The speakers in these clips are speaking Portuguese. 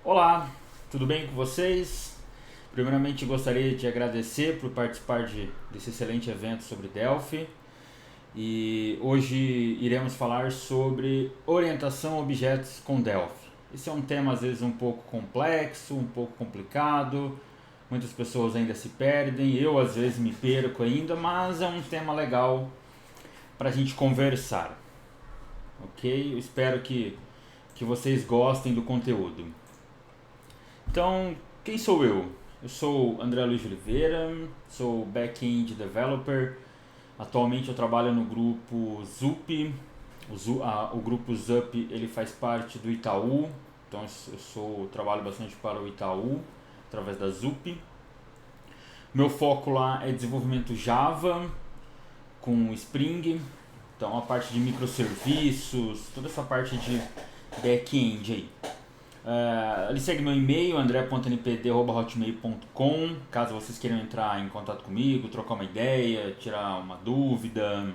Olá, tudo bem com vocês? Primeiramente gostaria de agradecer por participar desse excelente evento sobre Delphi e hoje iremos falar sobre orientação a objetos com Delphi. Esse é um tema às vezes um pouco complexo, um pouco complicado, muitas pessoas ainda se perdem, eu às vezes me perco ainda, mas é um tema legal para a gente conversar, ok? Eu espero que vocês gostem do conteúdo. Então, quem sou eu? Eu sou André Luiz Oliveira, sou back-end developer. Atualmente eu trabalho no grupo ZUP. O grupo ZUP ele faz parte do Itaú, então trabalho bastante para o Itaú através da ZUP. Meu foco lá é desenvolvimento Java com Spring, então a parte de microserviços, toda essa parte de back-end aí. Ele segue meu e-mail, andré.npd@hotmail.com, caso vocês queiram entrar em contato comigo, trocar uma ideia, tirar uma dúvida,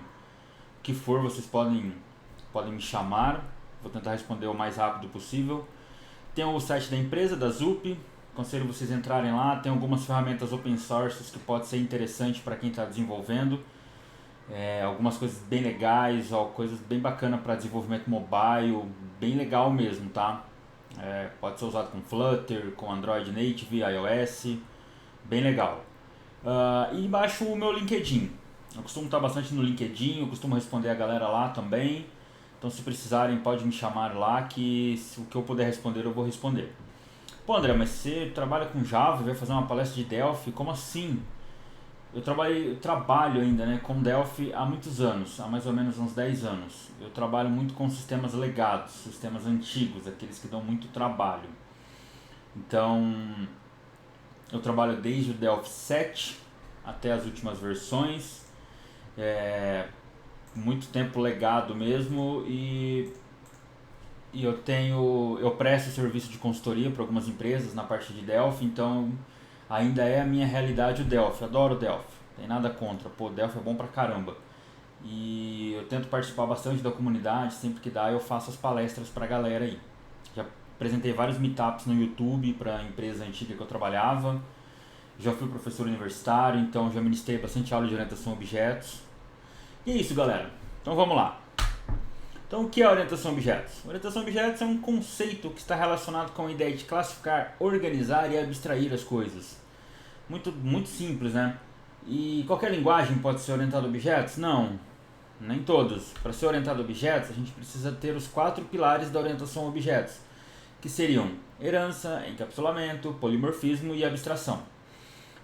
o que for, vocês podem me chamar. Vou tentar responder o mais rápido possível. Tem o site da empresa, da ZUP, aconselho vocês entrarem lá. Tem algumas ferramentas open source que pode ser interessante para quem está desenvolvendo. Algumas coisas bem legais, coisas bem bacanas para desenvolvimento mobile, bem legal mesmo, tá? Pode ser usado com Flutter, com Android Native, iOS, bem legal. E embaixo o meu LinkedIn. Eu costumo estar bastante no LinkedIn, eu costumo responder a galera lá também. Então se precisarem pode me chamar lá que o que eu puder responder eu vou responder. Pô André, mas você trabalha com Java e vai fazer uma palestra de Delphi? Como assim? Eu trabalho ainda, né, com Delphi há muitos anos, há mais ou menos uns 10 anos. Eu trabalho muito com sistemas legados, sistemas antigos, aqueles que dão muito trabalho. Então, eu trabalho desde o Delphi 7 até as últimas versões, muito tempo legado mesmo e eu presto serviço de consultoria para algumas empresas na parte de Delphi, então ainda é a minha realidade o Delphi, adoro o Delphi, tem nada contra, pô, Delphi é bom pra caramba. E eu tento participar bastante da comunidade, sempre que dá eu faço as palestras pra galera aí. Já apresentei vários meetups no YouTube para a empresa antiga que eu trabalhava, já fui professor universitário, então já ministrei bastante aula de orientação a objetos. E é isso, galera. Então vamos lá. Então, o que é orientação a objetos? Orientação a objetos é um conceito que está relacionado com a ideia de classificar, organizar e abstrair as coisas. Muito, muito simples, né? E qualquer linguagem pode ser orientada a objetos? Não, nem todos. Para ser orientado a objetos, a gente precisa ter os 4 pilares da orientação a objetos, que seriam herança, encapsulamento, polimorfismo e abstração.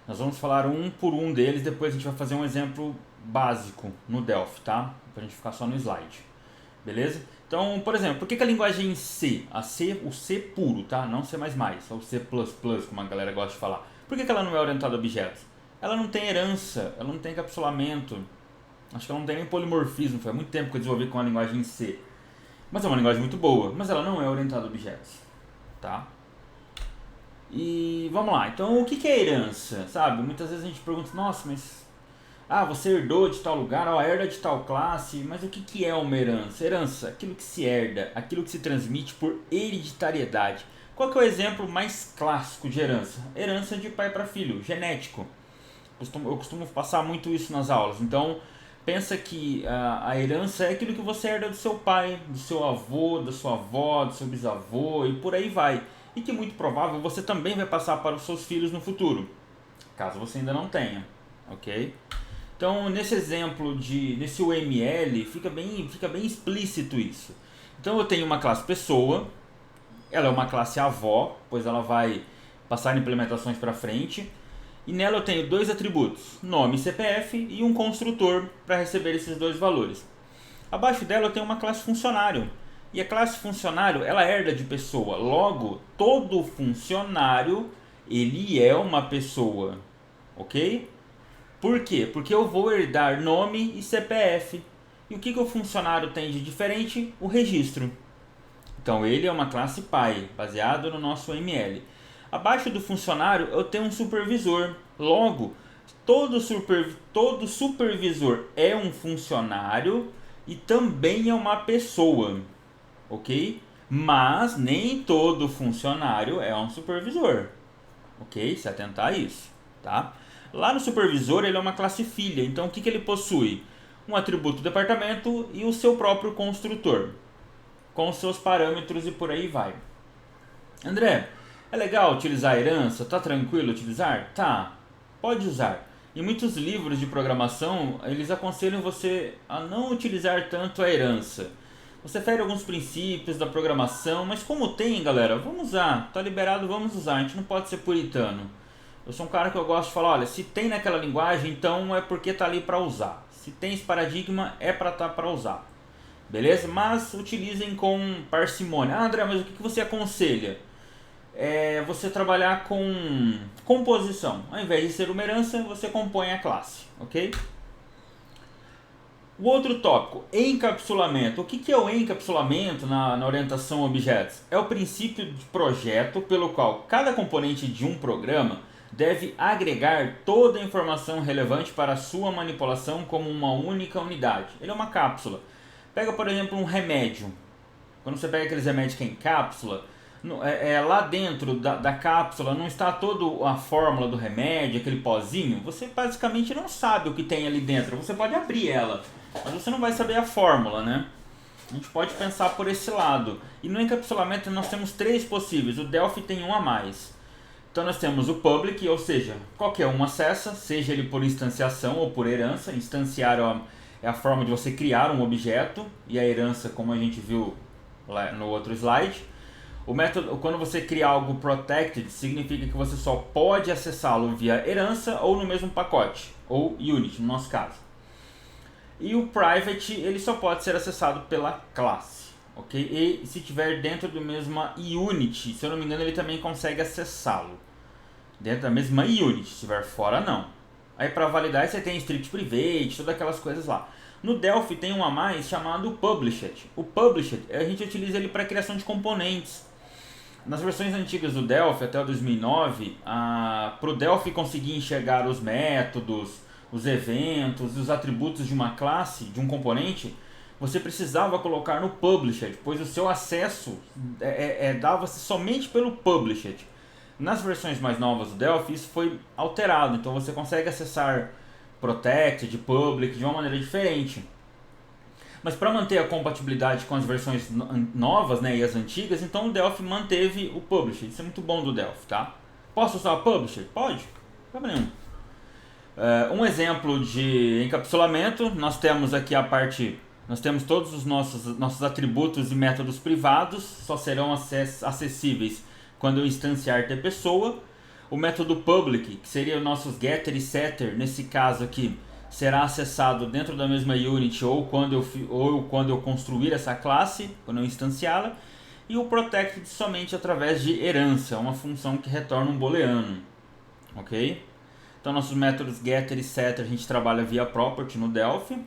Nós vamos falar um por um deles, depois a gente vai fazer um exemplo básico no Delphi, tá? Pra gente ficar só no slide. Beleza? Então, por exemplo, por que a linguagem em C, o C puro, tá? Não C++, ou C++, como a galera gosta de falar. Por que ela não é orientada a objetos? Ela não tem herança, ela não tem encapsulamento, acho que ela não tem nem polimorfismo, foi há muito tempo que eu desenvolvi com a linguagem em C. Mas é uma linguagem muito boa, mas ela não é orientada a objetos, tá? E vamos lá, então o que é herança, sabe? Muitas vezes a gente pergunta, nossa, mas você herdou de tal lugar, herda de tal classe, mas o que é uma herança? Herança, aquilo que se herda, aquilo que se transmite por hereditariedade. Qual que é o exemplo mais clássico de herança? Herança de pai para filho, genético. Eu costumo passar muito isso nas aulas, então pensa que a herança é aquilo que você herda do seu pai, do seu avô, da sua avó, do seu bisavô e por aí vai. E que muito provável você também vai passar para os seus filhos no futuro, caso você ainda não tenha, ok? Então, nesse exemplo nesse UML, fica bem explícito isso. Então, eu tenho uma classe pessoa, ela é uma classe avó, pois ela vai passar implementações para frente. E nela eu tenho 2 atributos, nome e CPF, e um construtor para receber esses 2 valores. Abaixo dela eu tenho uma classe funcionário. E a classe funcionário, ela herda de pessoa. Logo, todo funcionário, ele é uma pessoa. Ok? Por quê? Porque eu vou herdar nome e CPF. E o que o funcionário tem de diferente? O registro. Então ele é uma classe pai, baseado no nosso ML. Abaixo do funcionário eu tenho um supervisor. Logo, todo supervisor é um funcionário e também é uma pessoa, ok? Mas nem todo funcionário é um supervisor, ok? Se atentar a isso, tá? Lá no supervisor ele é uma classe filha, então o que ele possui? Um atributo departamento e o seu próprio construtor, com os seus parâmetros e por aí vai. André, é legal utilizar a herança? Tá tranquilo utilizar? Tá, pode usar. Em muitos livros de programação, eles aconselham você a não utilizar tanto a herança. Você fere alguns princípios da programação, mas como tem, galera, vamos usar. Tá liberado, vamos usar. A gente não pode ser puritano. Eu sou um cara que eu gosto de falar, olha, se tem naquela linguagem, então é porque tá ali para usar. Se tem esse paradigma, é para usar. Beleza? Mas utilizem com parcimônia. Ah, André, mas o que você aconselha? É você trabalhar com composição. Ao invés de ser uma herança, você compõe a classe, ok? O outro tópico, encapsulamento. O que é o encapsulamento na orientação a objetos? É o princípio de projeto pelo qual cada componente de um programa deve agregar toda a informação relevante para a sua manipulação como uma única unidade. Ele é uma cápsula. Pega, por exemplo, um remédio. Quando você pega aqueles remédios que é em cápsula, lá dentro da cápsula não está toda a fórmula do remédio, aquele pozinho. Você basicamente não sabe o que tem ali dentro. Você pode abrir ela, mas você não vai saber a fórmula, né? A gente pode pensar por esse lado. E no encapsulamento nós temos 3 possíveis. O Delphi tem um a mais. Então nós temos o public, ou seja, qualquer um acessa, seja ele por instanciação ou por herança. Instanciar é a forma de você criar um objeto, e a herança, como a gente viu lá no outro slide. O método, quando você cria algo protected, significa que você só pode acessá-lo via herança ou no mesmo pacote, ou unit no nosso caso. E o private, ele só pode ser acessado pela classe, ok? E se estiver dentro do mesma unit, se eu não me engano, ele também consegue acessá-lo dentro da mesma unit. Se estiver fora, não. Aí para validar você tem strict private, todas aquelas coisas lá. No Delphi tem um a mais chamado published. O published, a gente utiliza ele para criação de componentes. Nas versões antigas do Delphi, até o 2009, para o Delphi conseguir enxergar os métodos, os eventos e os atributos de uma classe, de um componente, você precisava colocar no published, pois o seu acesso dava-se somente pelo published. Nas versões mais novas do Delphi, isso foi alterado, então você consegue acessar protected, public de uma maneira diferente. Mas para manter a compatibilidade com as versões novas, né, e as antigas, então o Delphi manteve o publisher. Isso é muito bom do Delphi, tá? Posso usar o publisher? Pode, não problema nenhum. Um exemplo de encapsulamento, nós temos aqui a parte, nós temos todos os nossos atributos e métodos privados, só serão acessíveis quando eu instanciar ter pessoa. O método public, que seria os nossos getter e setter, nesse caso aqui, será acessado dentro da mesma unit ou quando eu construir essa classe, quando eu instanciá-la. E o protected somente através de herança, uma função que retorna um booleano, ok? Então nossos métodos getter e setter a gente trabalha via property no Delphi.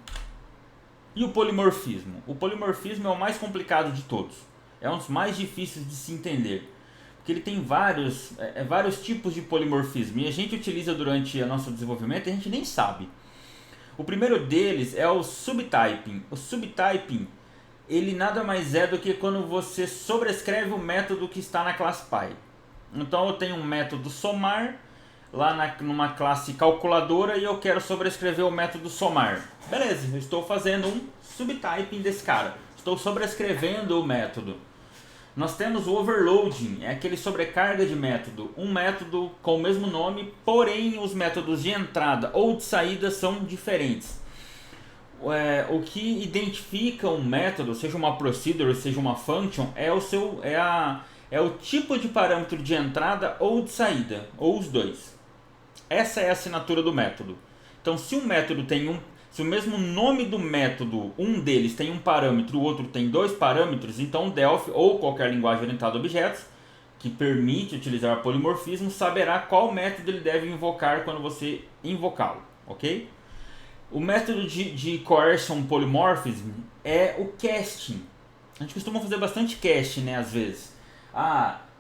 E o polimorfismo? O polimorfismo é o mais complicado de todos, é um dos mais difíceis de se entender, porque ele tem vários tipos de polimorfismo e a gente utiliza durante o nosso desenvolvimento e a gente nem sabe. O primeiro deles é o subtyping. O subtyping, ele nada mais é do que quando você sobrescreve o método que está na classe Py. Então eu tenho um método somar lá numa classe calculadora e eu quero sobrescrever o método somar. Beleza, eu estou fazendo um subtyping desse cara. Estou sobrescrevendo o método. Nós temos o overloading, é aquele sobrecarga de método. Um método com o mesmo nome, porém os métodos de entrada ou de saída são diferentes. O que identifica um método, seja uma procedure, seja uma function, é o tipo de parâmetro de entrada ou de saída, ou os dois. Essa é a assinatura do método. Então se um método se o mesmo nome do método, um deles tem um parâmetro, o outro tem 2 parâmetros, então o Delphi ou qualquer linguagem orientada a objetos que permite utilizar polimorfismo saberá qual método ele deve invocar quando você invocá-lo, ok? O método de coercion polymorphism é o casting. A gente costuma fazer bastante casting, né, às vezes.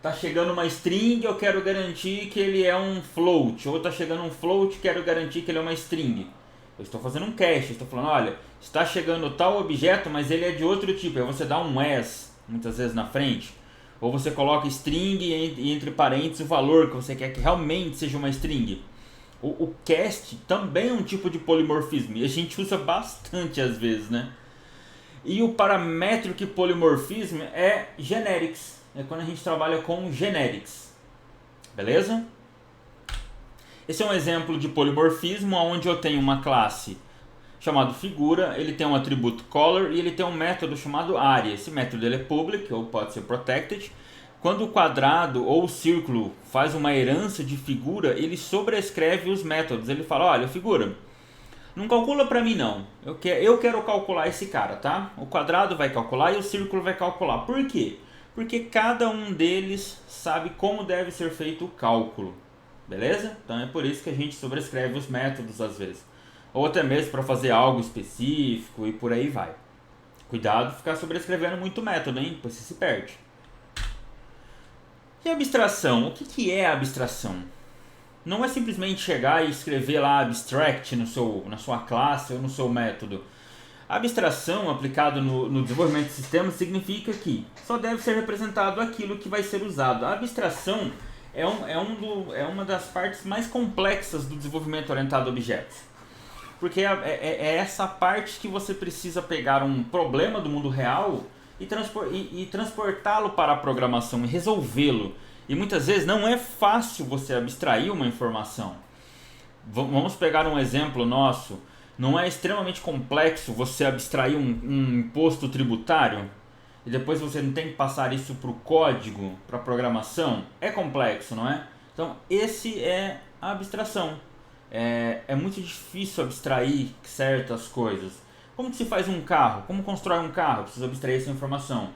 Tá chegando uma string, eu quero garantir que ele é um float, ou tá chegando um float, quero garantir que ele é uma string. Eu estou fazendo um cache, estou falando, olha, está chegando tal objeto, mas ele é de outro tipo. Aí você dá um as, muitas vezes na frente. Ou você coloca string e entre parênteses o valor que você quer que realmente seja uma string. O cast também é um tipo de polimorfismo e a gente usa bastante às vezes, né? E o parametric polymorphism é generics, é quando a gente trabalha com generics, beleza? Esse é um exemplo de polimorfismo onde eu tenho uma classe chamada figura, ele tem um atributo color e ele tem um método chamado area. Esse método ele é public ou pode ser protected. Quando o quadrado ou o círculo faz uma herança de figura, ele sobrescreve os métodos. Ele fala, olha, figura, não calcula para mim não, eu quero calcular esse cara, tá? O quadrado vai calcular e o círculo vai calcular. Por quê? Porque cada um deles sabe como deve ser feito o cálculo, beleza? Então é por isso que a gente sobrescreve os métodos às vezes. Ou até mesmo para fazer algo específico e por aí vai. Cuidado ficar sobrescrevendo muito método, hein? Depois você se perde. E abstração? O que é abstração? Não é simplesmente chegar e escrever lá abstract na sua classe ou no seu método. A abstração aplicada no desenvolvimento de sistemas significa que só deve ser representado aquilo que vai ser usado. A abstração é uma das partes mais complexas do desenvolvimento orientado a objetos. Porque é essa parte que você precisa pegar um problema do mundo real e transportá-lo para a programação e resolvê-lo. E muitas vezes não é fácil você abstrair uma informação. Vamos pegar um exemplo nosso. Não é extremamente complexo você abstrair um imposto tributário e depois você não tem que passar isso para o código, para a programação? É complexo, não é? Então, esse é a abstração. É muito difícil abstrair certas coisas. Como que se faz um carro? Como constrói um carro? Precisa abstrair essa informação.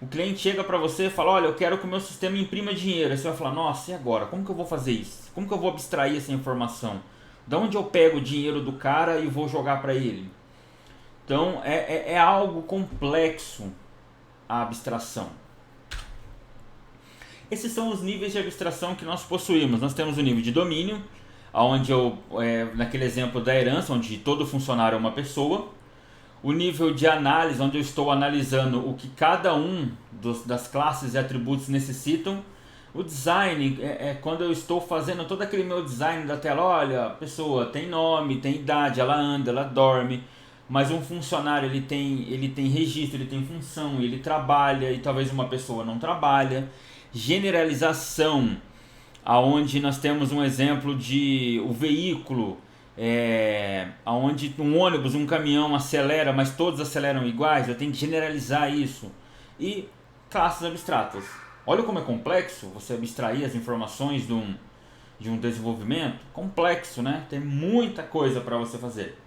O cliente chega para você e fala, olha, eu quero que o meu sistema imprima dinheiro. Aí você vai falar, nossa, e agora? Como que eu vou fazer isso? Como que eu vou abstrair essa informação? De onde eu pego o dinheiro do cara e vou jogar para ele? Então, é algo complexo a abstração. Esses são os níveis de abstração que nós possuímos. Nós temos o nível de domínio, onde naquele exemplo da herança, onde todo funcionário é uma pessoa. O nível de análise, onde eu estou analisando o que cada um das classes e atributos necessitam. O design é quando eu estou fazendo todo aquele meu design da tela. Olha, a pessoa tem nome, tem idade, ela anda, ela dorme. Mas um funcionário ele tem registro, ele tem função, ele trabalha e talvez uma pessoa não trabalha. Generalização, aonde nós temos um exemplo de o veículo, onde um ônibus, um caminhão acelera, mas todos aceleram iguais, eu tenho que generalizar isso. E classes abstratas. Olha como é complexo você abstrair as informações de um desenvolvimento. Complexo, né? Tem muita coisa para você fazer.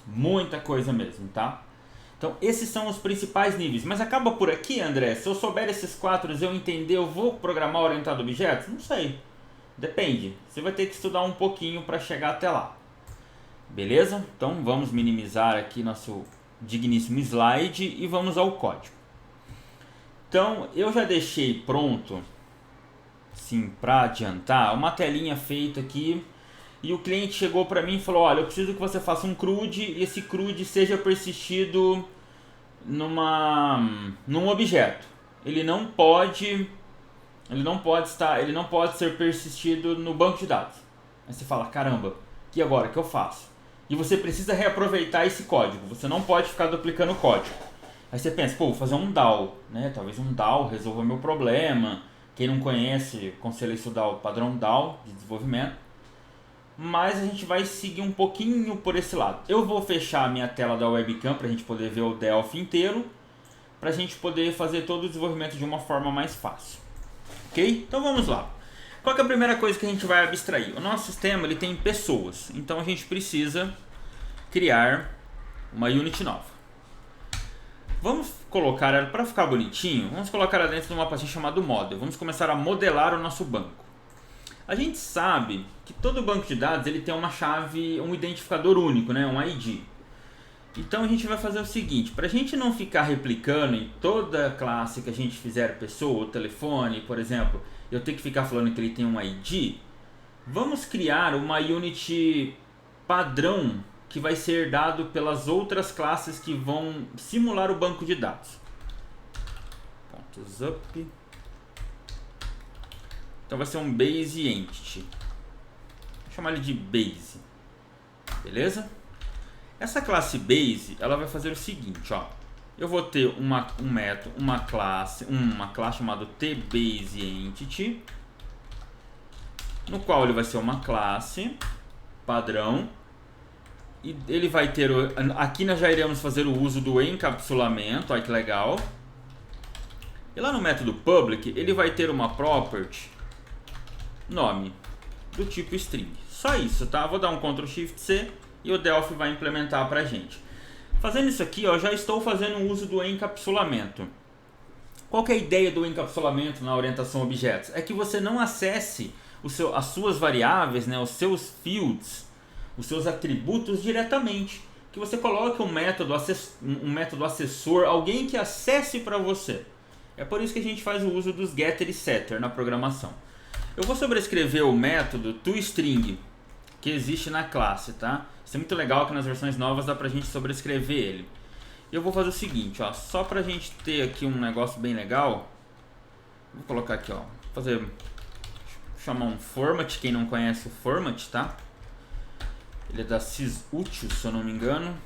Muita coisa mesmo, tá? Então esses são os principais níveis. Mas acaba por aqui, André? Se eu souber esses 4, eu entender, eu vou programar orientado a objetos? Não sei. Depende. Você vai ter que estudar um pouquinho para chegar até lá. Beleza? Então vamos minimizar aqui nosso digníssimo slide e vamos ao código. Então eu já deixei pronto, sim, para adiantar, uma telinha feita aqui. E o cliente chegou para mim e falou, olha, eu preciso que você faça um CRUD e esse CRUD seja persistido num objeto. Ele não pode ser persistido no banco de dados. Aí você fala, caramba, e agora, o que eu faço? E você precisa reaproveitar esse código, você não pode ficar duplicando o código. Aí você pensa, pô, vou fazer um DAO, né? Talvez um DAO resolva meu problema. Quem não conhece, aconselho a estudar o padrão DAO de desenvolvimento. Mas a gente vai seguir um pouquinho por esse lado. Eu vou fechar a minha tela da webcam para a gente poder ver o Delphi inteiro, para a gente poder fazer todo o desenvolvimento de uma forma mais fácil. Ok? Então vamos lá. Qual que é a primeira coisa que a gente vai abstrair? O nosso sistema ele tem pessoas, então a gente precisa criar uma unit nova. Vamos colocar ela, para ficar bonitinho, vamos colocar ela dentro de uma pastinha chamada model. Vamos começar a modelar o nosso banco. A gente sabe que todo banco de dados ele tem uma chave, um identificador único, né? Um ID. Então a gente vai fazer o seguinte, para a gente não ficar replicando em toda classe que a gente fizer pessoa ou telefone, por exemplo, eu tenho que ficar falando que ele tem um ID, vamos criar uma unit padrão que vai ser dado pelas outras classes que vão simular o banco de dados. status up. Então vai ser um base entity. Vou chamar ele de base. Beleza? Essa classe base, ela vai fazer o seguinte, ó. Eu vou ter um método, uma classe chamada tBaseEntity, no qual ele vai ser uma classe padrão. E ele vai ter, aqui nós já iremos fazer o uso do encapsulamento, olha que legal. E lá no método public, ele vai ter uma property nome do tipo string. Só isso, tá? Vou dar um Ctrl Shift C e o Delphi vai implementar pra gente. Fazendo isso aqui, ó, já estou fazendo uso do encapsulamento. Qual que é a ideia do encapsulamento na orientação a objetos? É que você não acesse as suas variáveis, né, os seus fields, os seus atributos diretamente. Que você coloque um método acessor, alguém que acesse para você. É por isso que a gente faz o uso dos getter e setter na programação. Eu vou sobrescrever o método toString que existe na classe, tá? Isso é muito legal que nas versões novas dá pra gente sobrescrever ele. Eu vou fazer o seguinte, ó, só pra gente ter aqui um negócio bem legal. Vou colocar aqui, ó, chamar um format, quem não conhece o format, tá? Ele é da sysutils, se eu não me engano.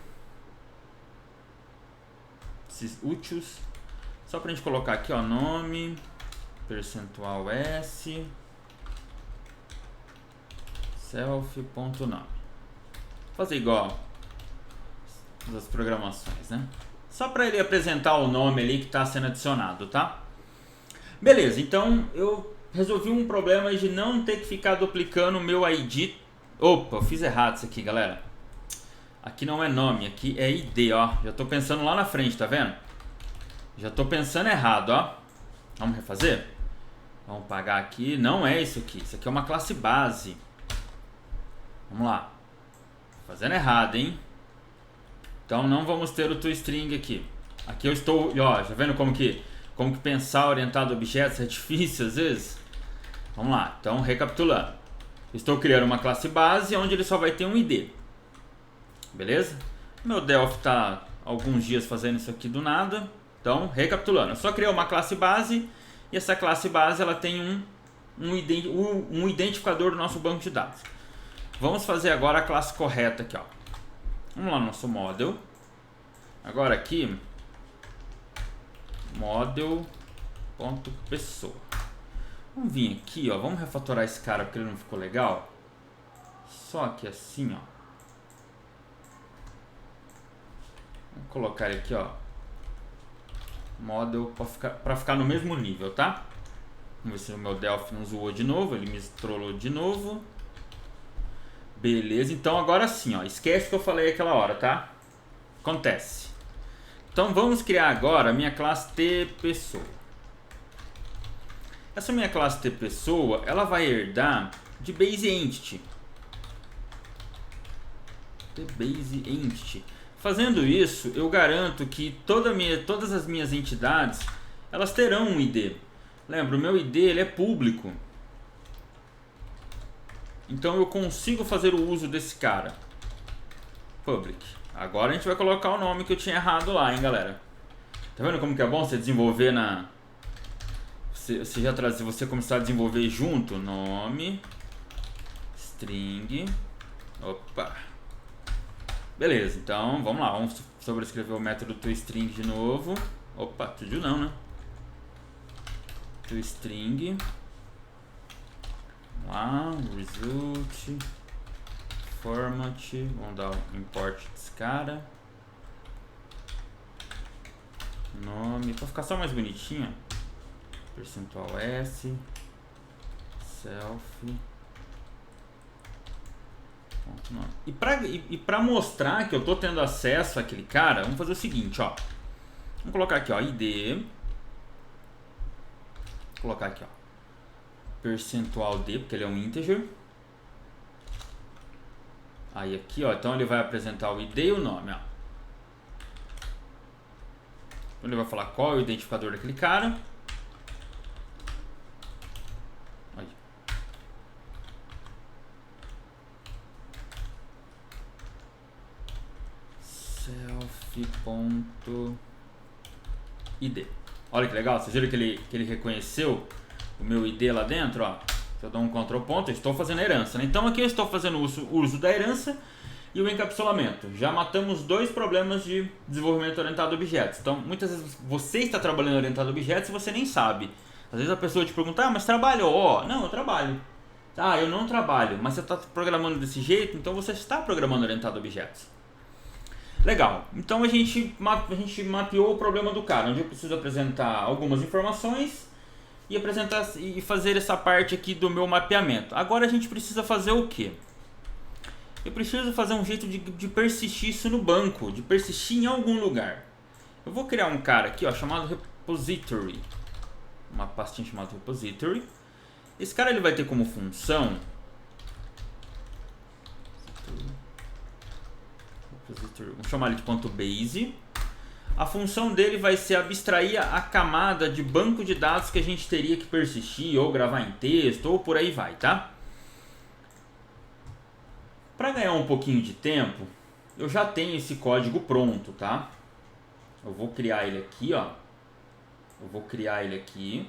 Sysutils. Só pra gente colocar aqui, ó, nome, percentual s, self.nome. Fazer igual das programações, né? Só para ele apresentar o nome ali que está sendo adicionado, tá? Beleza, então eu resolvi um problema de não ter que ficar duplicando o meu ID. Opa, eu fiz errado isso aqui, galera. Aqui não é nome, aqui é ID, ó. Já estou pensando lá na frente, tá vendo? Já estou pensando errado, ó. Vamos refazer? Vamos pagar aqui. Não é isso aqui. Isso aqui é uma classe base. Vamos lá. Fazendo errado, hein? Então não vamos ter o toString aqui. Aqui eu estou, ó, já vendo como que pensar orientado a objetos é difícil às vezes? Vamos lá, então recapitulando. Estou criando uma classe base onde ele só vai ter um ID. Beleza? Meu Delphi está alguns dias fazendo isso aqui do nada. Então, recapitulando. Eu só criei uma classe base e essa classe base ela tem um identificador do nosso banco de dados. Vamos fazer agora a classe correta aqui, ó. Vamos lá no nosso model. Agora aqui, model.pessoa. Vamos vir aqui, ó. Vamos refatorar esse cara porque ele não ficou legal. Só que assim, ó. Vamos colocar ele aqui, ó. Model para ficar no mesmo nível, tá? Vamos ver se o meu Delphi não zoou de novo. Ele me trollou de novo. Beleza, então agora sim, ó, esquece o que eu falei aquela hora, tá? Acontece. Então vamos criar agora a minha classe tPessoa. Essa minha classe tPessoa, ela vai herdar de BaseEntity. tBaseEntity. Fazendo isso, eu garanto que todas as minhas entidades, elas terão um ID. Lembra, o meu ID ele é público. Então eu consigo fazer o uso desse cara. Public. Agora a gente vai colocar o nome que eu tinha errado lá, hein, galera. Tá vendo como que é bom você desenvolver na... Você começar a desenvolver junto. Nome. String. Opa. Beleza, então vamos lá. Vamos sobrescrever o método toString de novo. Opa, tudo não, né? toString. Lá, result, format, vamos dar um import desse cara, nome, para ficar só mais bonitinho, percentual s, self, e para mostrar que eu tô tendo acesso àquele cara, vamos fazer o seguinte, ó, vamos colocar aqui, ó, id, vou colocar aqui, ó, percentual d, porque ele é um integer. Aí aqui, ó, então ele vai apresentar o id e o nome, ó. Então ele vai falar qual é o identificador daquele cara. Aí. Self.id. Olha que legal, vocês viram que ele reconheceu o meu ID lá dentro, ó. Se eu dou um Ctrl ponto, eu estou fazendo a herança, né? Então aqui eu estou fazendo uso da herança e o encapsulamento. Já matamos 2 problemas de desenvolvimento orientado a objetos. Então muitas vezes você está trabalhando orientado a objetos e você nem sabe. Às vezes a pessoa te pergunta, mas trabalhou? Não, eu trabalho. Ah, eu não trabalho, mas você está programando desse jeito, então você está programando orientado a objetos. Legal, então a gente mapeou o problema do cara, onde eu preciso apresentar algumas informações e fazer essa parte aqui do meu mapeamento. Agora a gente precisa fazer o quê? Eu preciso fazer um jeito de persistir isso no banco, de persistir em algum lugar. Eu vou criar um cara aqui, ó, chamado repository, uma pastinha chamada repository. Esse cara ele vai ter como função vamos chamar ele de .base. A função dele vai ser abstrair a camada de banco de dados que a gente teria que persistir ou gravar em texto ou por aí vai, tá? Para ganhar um pouquinho de tempo, eu já tenho esse código pronto, tá? Eu vou criar ele aqui, ó. Eu vou criar ele aqui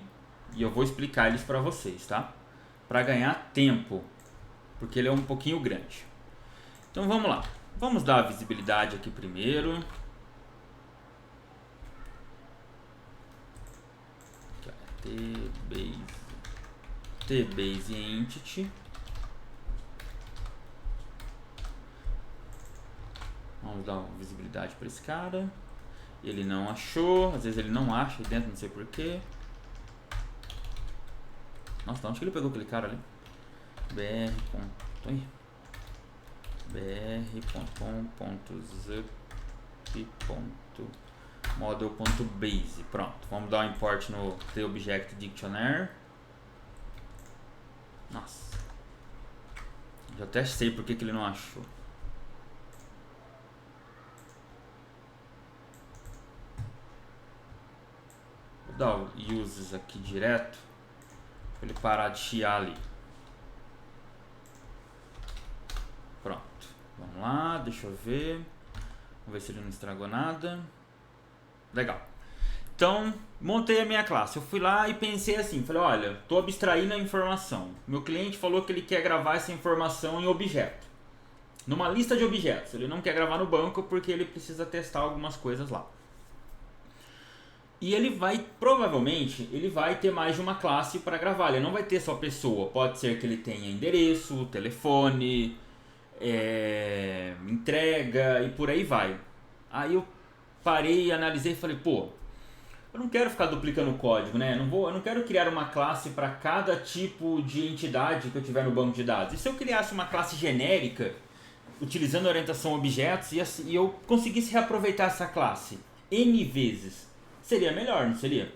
e eu vou explicar eles para vocês, tá? Para ganhar tempo, porque ele é um pouquinho grande. Então vamos lá. Vamos dar a visibilidade aqui primeiro. tbase entity. Vamos dar uma visibilidade para esse cara. Ele não achou, às vezes ele não acha aí dentro, não sei porquê. Nossa, de onde que ele pegou aquele cara ali? br.com.zup.model.base. Pronto, vamos dar um import no TObject Dictionary. Nossa, já até sei porque que ele não achou. Vou dar o uses aqui direto para ele parar de chiar ali. Pronto, vamos lá, deixa eu ver. Vamos ver se ele não estragou nada. Legal. Então, montei a minha classe. Eu fui lá e pensei assim, falei, olha, estou abstraindo a informação. Meu cliente falou que ele quer gravar essa informação em objeto, numa lista de objetos. Ele não quer gravar no banco porque ele precisa testar algumas coisas lá. E ele vai, provavelmente, ele vai ter mais de uma classe para gravar. Ele não vai ter só pessoa. Pode ser que ele tenha endereço, telefone, entrega e por aí vai. Aí eu parei, analisei e falei, pô, eu não quero ficar duplicando o código, né? Eu não quero criar uma classe para cada tipo de entidade que eu tiver no banco de dados. E se eu criasse uma classe genérica, utilizando a orientação a objetos, e eu conseguisse reaproveitar essa classe N vezes, seria melhor, não seria?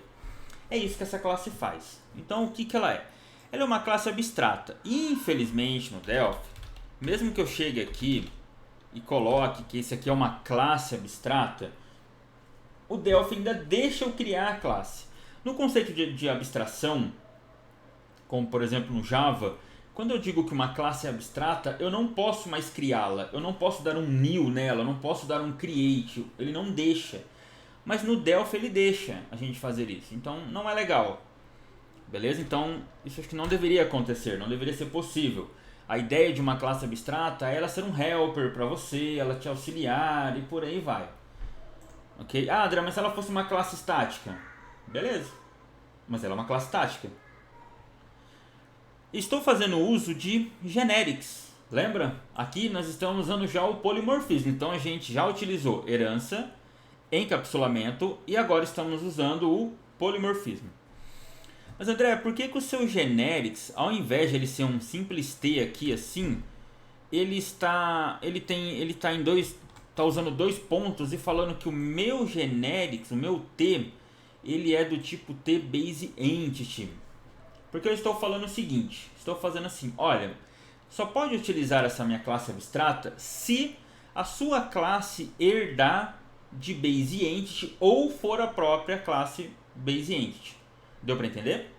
É isso que essa classe faz. Então, o que ela é? Ela é uma classe abstrata. Infelizmente, no Delphi, mesmo que eu chegue aqui e coloque que esse aqui é uma classe abstrata, o Delphi ainda deixa eu criar a classe. No conceito de abstração, como por exemplo no Java, quando eu digo que uma classe é abstrata, eu não posso mais criá-la, eu não posso dar um new nela, eu não posso dar um create, ele não deixa. Mas no Delphi ele deixa a gente fazer isso, então não é legal. Beleza? Então isso acho que não deveria acontecer, não deveria ser possível. A ideia de uma classe abstrata é ela ser um helper para você, ela te auxiliar e por aí vai. Ok? Ah, André, mas se ela fosse uma classe estática? Beleza, mas ela é uma classe estática. Estou fazendo uso de generics. Lembra? Aqui nós estamos usando já o polimorfismo. Então a gente já utilizou herança, encapsulamento e agora estamos usando o polimorfismo. Mas André, por que o seu generics, ao invés de ele ser um simples T aqui assim, ele está usando 2 pontos e falando que o meu generics, o meu T, ele é do tipo tBase entity. Porque eu estou falando o seguinte, estou fazendo assim, olha, só pode utilizar essa minha classe abstrata se a sua classe herdar de base entity ou for a própria classe base entity. Deu para entender?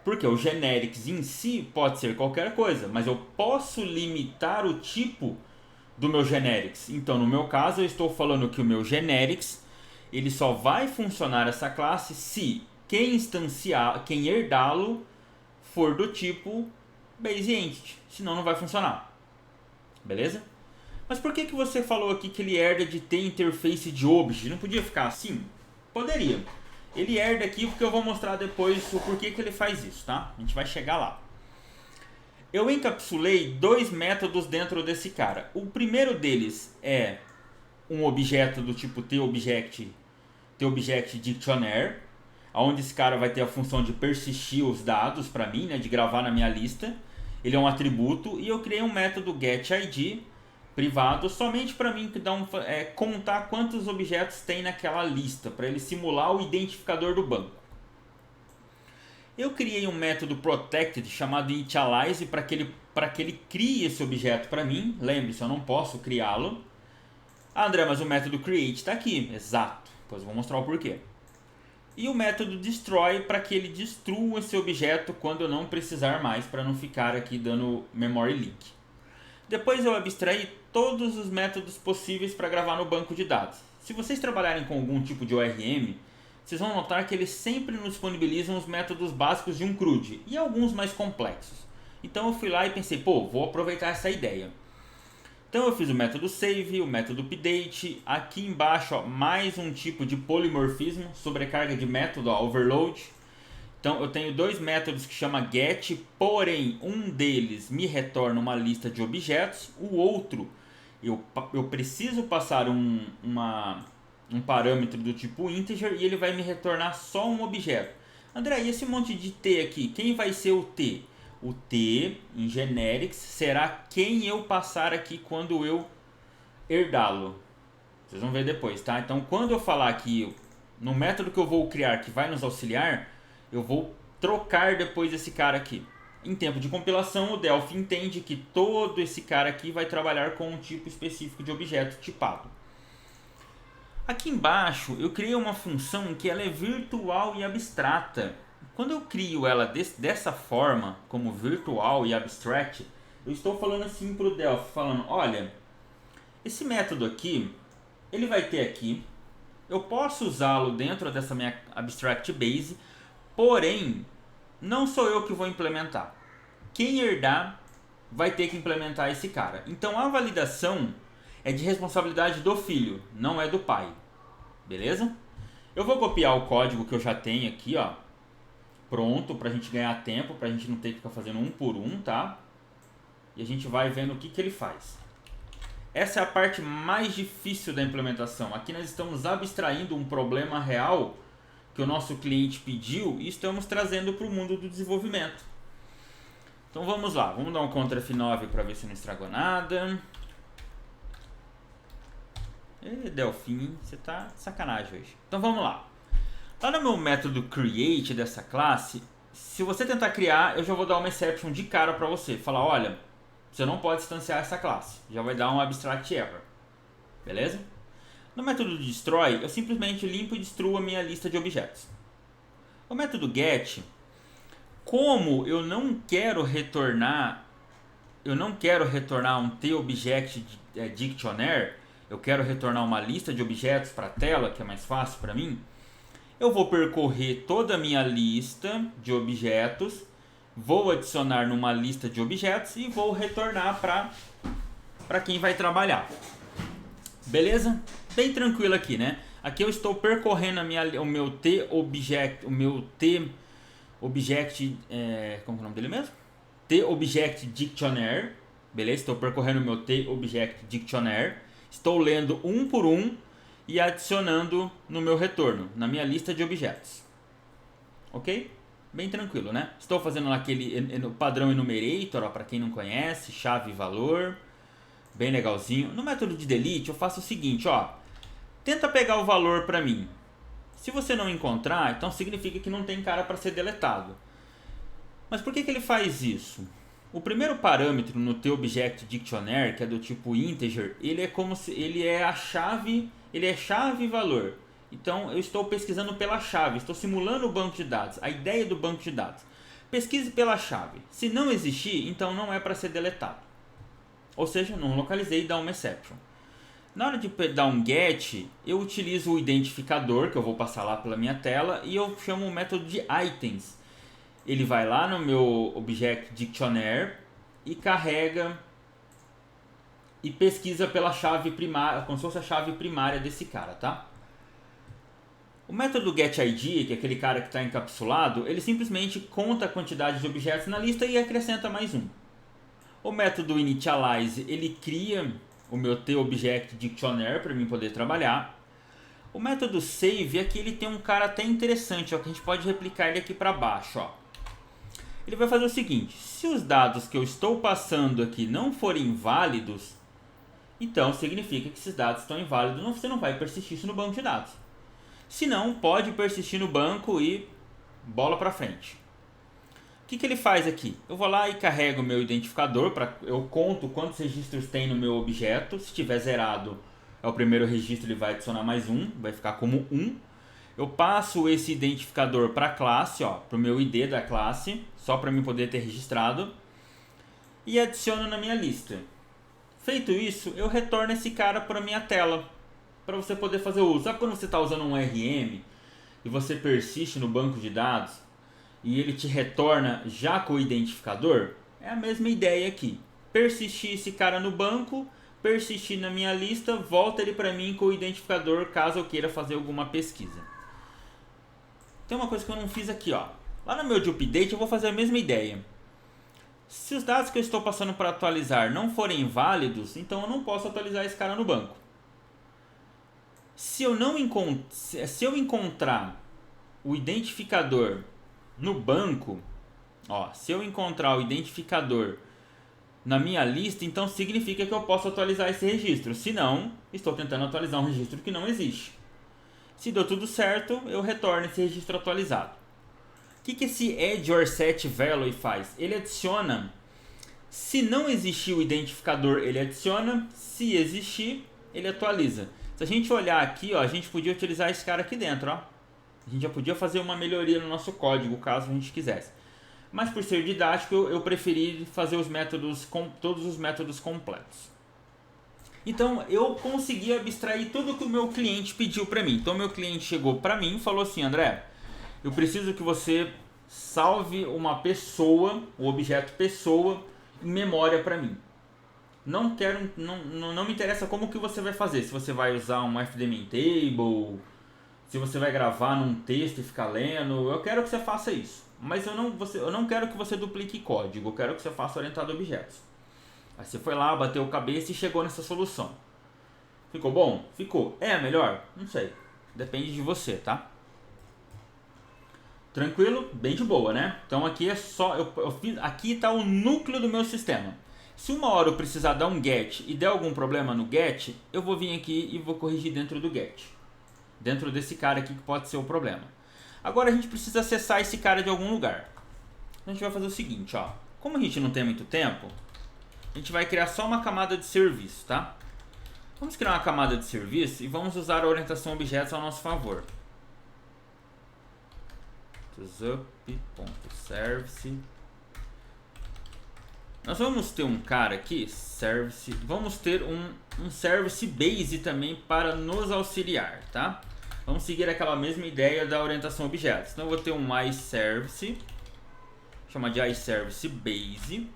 Porque o generics em si pode ser qualquer coisa, mas eu posso limitar o tipo do meu generics. Então, no meu caso, eu estou falando que o meu generics ele só vai funcionar essa classe se quem herdá-lo for do tipo base entity, senão não vai funcionar. Beleza? Mas por que você falou aqui que ele herda de ter interface de obj? Não podia ficar assim? Poderia. Ele herda aqui porque eu vou mostrar depois o porquê que ele faz isso, tá? A gente vai chegar lá. Eu encapsulei dois métodos dentro desse cara. O primeiro deles é um objeto do tipo TObject Dictionary, onde esse cara vai ter a função de persistir os dados para mim, né, de gravar na minha lista. Ele é um atributo e eu criei um método getID privado somente para mim contar quantos objetos tem naquela lista, para ele simular o identificador do banco. Eu criei um método protected chamado initialize para que ele crie esse objeto para mim. Lembre-se, eu não posso criá-lo. Ah, André, mas o método create está aqui. Exato, pois eu vou mostrar o porquê. E o método destroy para que ele destrua esse objeto quando eu não precisar mais, para não ficar aqui dando memory leak. Depois eu abstraí todos os métodos possíveis para gravar no banco de dados. Se vocês trabalharem com algum tipo de ORM, vocês vão notar que eles sempre nos disponibilizam os métodos básicos de um CRUD e alguns mais complexos. Então eu fui lá e pensei, vou aproveitar essa ideia. Então eu fiz o método save, o método update, aqui embaixo mais um tipo de polimorfismo, sobrecarga de método, overload. Então eu tenho dois métodos que chama get, porém um deles me retorna uma lista de objetos, o outro eu preciso passar um parâmetro do tipo integer e ele vai me retornar só um objeto. André, e esse monte de t aqui, quem vai ser o t? O t em generics será quem eu passar aqui quando eu herdá-lo. Vocês vão ver depois, tá? Então quando eu falar aqui no método que eu vou criar que vai nos auxiliar, eu vou trocar depois esse cara aqui. Em tempo de compilação, o Delphi entende que todo esse cara aqui vai trabalhar com um tipo específico de objeto tipado. Aqui embaixo eu criei uma função que ela é virtual e abstrata. Quando eu crio ela dessa forma, como virtual e abstract, eu estou falando assim para o Delphi, falando, olha, esse método aqui, ele vai ter aqui, eu posso usá-lo dentro dessa minha abstract base, porém, não sou eu que vou implementar. Quem herdar vai ter que implementar esse cara. Então a validação é de responsabilidade do filho, não é do pai. Beleza? Eu vou copiar o código que eu já tenho aqui, ó, pronto, pra gente ganhar tempo, pra gente não ter que ficar fazendo um por um, tá? E a gente vai vendo o que ele faz. Essa é a parte mais difícil da implementação. Aqui nós estamos abstraindo um problema real que o nosso cliente pediu e estamos trazendo para o mundo do desenvolvimento. Então vamos lá, vamos dar um Ctrl F9 para ver se não estragou nada. Delfim, você tá de sacanagem hoje. Então vamos lá. Lá no meu método create dessa classe, se você tentar criar, eu já vou dar uma exception de cara para você. Falar, olha, você não pode instanciar essa classe. Já vai dar um abstract error. Beleza? No método destroy, eu simplesmente limpo e destruo a minha lista de objetos. O método get, como eu não quero retornar um TObject Dictionary, eu quero retornar uma lista de objetos para a tela, que é mais fácil para mim, eu vou percorrer toda a minha lista de objetos, vou adicionar numa lista de objetos e vou retornar para quem vai trabalhar. Beleza? Bem tranquilo aqui, né? Aqui eu estou percorrendo o meu TObject, como é o nome dele mesmo? TObject Dictionary. Beleza? Estou percorrendo o meu TObject Dictionary. Estou lendo um por um e adicionando no meu retorno, na minha lista de objetos. Ok? Bem tranquilo, né? Estou fazendo no padrão enumerator, para quem não conhece, chave e valor. Bem legalzinho. No método de delete eu faço o seguinte, ó. Tenta pegar o valor para mim. Se você não encontrar, então significa que não tem cara para ser deletado. Mas por que ele faz isso? O primeiro parâmetro no TObject Dictionary, que é do tipo integer, ele é chave e valor. Então eu estou pesquisando pela chave, estou simulando o banco de dados, a ideia do banco de dados. Pesquise pela chave. Se não existir, então não é para ser deletado. Ou seja, não localizei e dá uma exception. Na hora de dar um get, eu utilizo o identificador, que eu vou passar lá pela minha tela, e eu chamo o método de items. Ele vai lá no meu Object Dictionary e carrega e pesquisa pela chave primária, como se fosse a chave primária desse cara, tá? O método getID, que é aquele cara que está encapsulado, ele simplesmente conta a quantidade de objetos na lista e acrescenta mais um. O método initialize, ele cria o meu TObject Dictionary para mim poder trabalhar. O método save, aqui ele tem um cara até interessante, ó, que a gente pode replicar ele aqui para baixo. Ó. Ele vai fazer o seguinte: se os dados que eu estou passando aqui não forem válidos, então significa que esses dados estão inválidos, você não vai persistir isso no banco de dados. Se não, pode persistir no banco e bola para frente. O que ele faz aqui? Eu vou lá e carrego o meu identificador, eu conto quantos registros tem no meu objeto. Se estiver zerado, é o primeiro registro, ele vai adicionar mais um, vai ficar como 1. Eu passo esse identificador para a classe, para o meu ID da classe, só para mim poder ter registrado, e adiciono na minha lista. Feito isso, eu retorno esse cara para a minha tela, para você poder fazer uso. Sabe quando você está usando um RM e você persiste no banco de dados e ele te retorna já com o identificador? É a mesma ideia aqui. Persistir esse cara no banco, persistir na minha lista, volta ele para mim com o identificador caso eu queira fazer alguma pesquisa. Tem uma coisa que eu não fiz aqui, ó. Lá no meu de update eu vou fazer a mesma ideia. Se os dados que eu estou passando para atualizar não forem válidos, então eu não posso atualizar esse cara no banco. Se eu encontrar o identificador no banco, se eu encontrar o identificador na minha lista, então significa que eu posso atualizar esse registro. Se não, estou tentando atualizar um registro que não existe. Se deu tudo certo, eu retorno esse registro atualizado. O que esse add_or_set_value faz? Ele adiciona, se não existir o identificador, ele adiciona, se existir, ele atualiza. Se a gente olhar aqui, a gente podia utilizar esse cara aqui dentro. A gente já podia fazer uma melhoria no nosso código, caso a gente quisesse. Mas por ser didático, eu preferi fazer todos os métodos completos. Então eu consegui abstrair tudo que o meu cliente pediu para mim. Então meu cliente chegou para mim e falou assim: André, eu preciso que você salve uma pessoa, o objeto pessoa, em memória para mim. Não me interessa como que você vai fazer. Se você vai usar um FDMN table, se você vai gravar num texto e ficar lendo, eu quero que você faça isso. Mas eu não quero que você duplique código, eu quero que você faça orientado a objetos. Aí você foi lá, bateu a cabeça e chegou nessa solução. Ficou bom? Ficou. É melhor? Não sei. Depende de você, tá? Tranquilo? Bem de boa, né? Então aqui é só... aqui está o núcleo do meu sistema. Se uma hora eu precisar dar um get e der algum problema no get, eu vou vir aqui e vou corrigir dentro do get. Dentro desse cara aqui que pode ser o problema. Agora a gente precisa acessar esse cara de algum lugar. A gente vai fazer o seguinte, como a gente não tem muito tempo, a gente vai criar só uma camada de serviço, tá? Vamos criar uma camada de serviço e vamos usar a orientação a objetos ao nosso favor. Up.service. Nós vamos ter um cara aqui, service. Vamos ter um service base também para nos auxiliar, tá? Vamos seguir aquela mesma ideia da orientação a objetos. Então eu vou ter um iService, chama de iService base.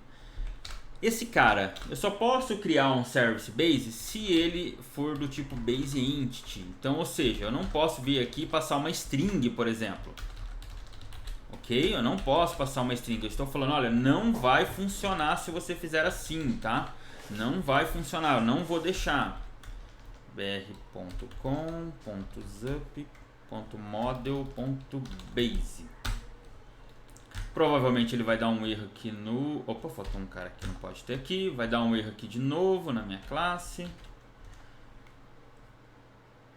Esse cara, eu só posso criar um service base se ele for do tipo base entity. Então, ou seja, eu não posso vir aqui e passar uma string, por exemplo. Ok? Eu não posso passar uma string. Eu estou falando, olha, não vai funcionar se você fizer assim, tá? Não vai funcionar, eu não vou deixar. br.com.zup.model.base. Provavelmente ele vai dar um erro aqui no... Opa, faltou um cara que não pode ter aqui. Vai dar um erro aqui de novo na minha classe.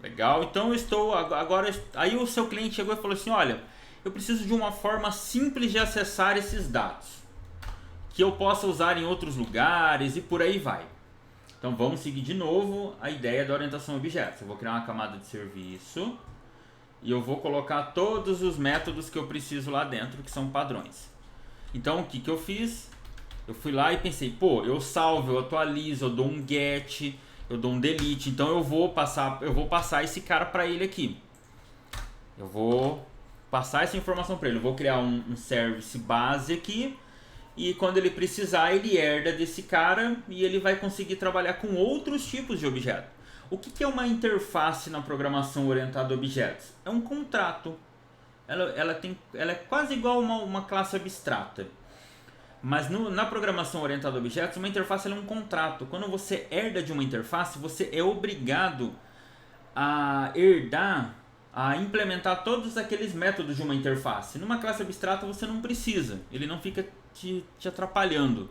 Legal, então eu estou agora... Aí o seu cliente chegou e falou assim, olha, eu preciso de uma forma simples de acessar esses dados, que eu possa usar em outros lugares e por aí vai. Então vamos seguir de novo a ideia da orientação a objetos. Eu vou criar uma camada de serviço e eu vou colocar todos os métodos que eu preciso lá dentro, que são padrões. Então o que eu fiz? Eu fui lá e pensei, eu salvo, eu atualizo, eu dou um get, eu dou um delete. Então eu vou passar esse cara para ele aqui. Eu vou passar essa informação para ele. Eu vou criar um service base aqui. E quando ele precisar, ele herda desse cara e ele vai conseguir trabalhar com outros tipos de objeto. O que é uma interface na programação orientada a objetos? É um contrato. Ela é quase igual a uma classe abstrata. Mas na programação orientada a objetos, uma interface é um contrato. Quando você herda de uma interface, você é obrigado a herdar, a implementar todos aqueles métodos de uma interface. Numa classe abstrata você não precisa, ele não fica te atrapalhando.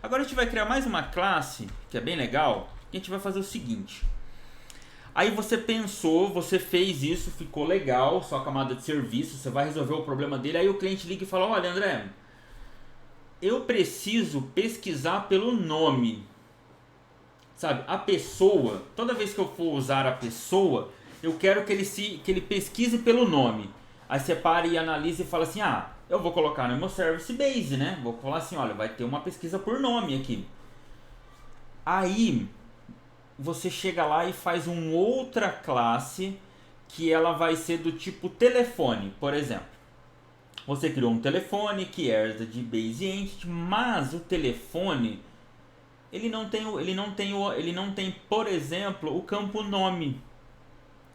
Agora a gente vai criar mais uma classe, que é bem legal, e a gente vai fazer o seguinte. Aí você pensou, você fez isso, ficou legal, sua camada de serviço, você vai resolver o problema dele, aí o cliente liga e fala, olha André, eu preciso pesquisar pelo nome. Sabe, a pessoa, toda vez que eu for usar a pessoa, eu quero que ele pesquise pelo nome. Aí você para e analisa e fala assim, eu vou colocar no meu service base, né? Vou falar assim, olha, vai ter uma pesquisa por nome aqui. Aí você chega lá e faz uma outra classe que ela vai ser do tipo telefone, por exemplo. Você criou um telefone que herda de base entity, mas o telefone ele não tem, por exemplo, o campo nome.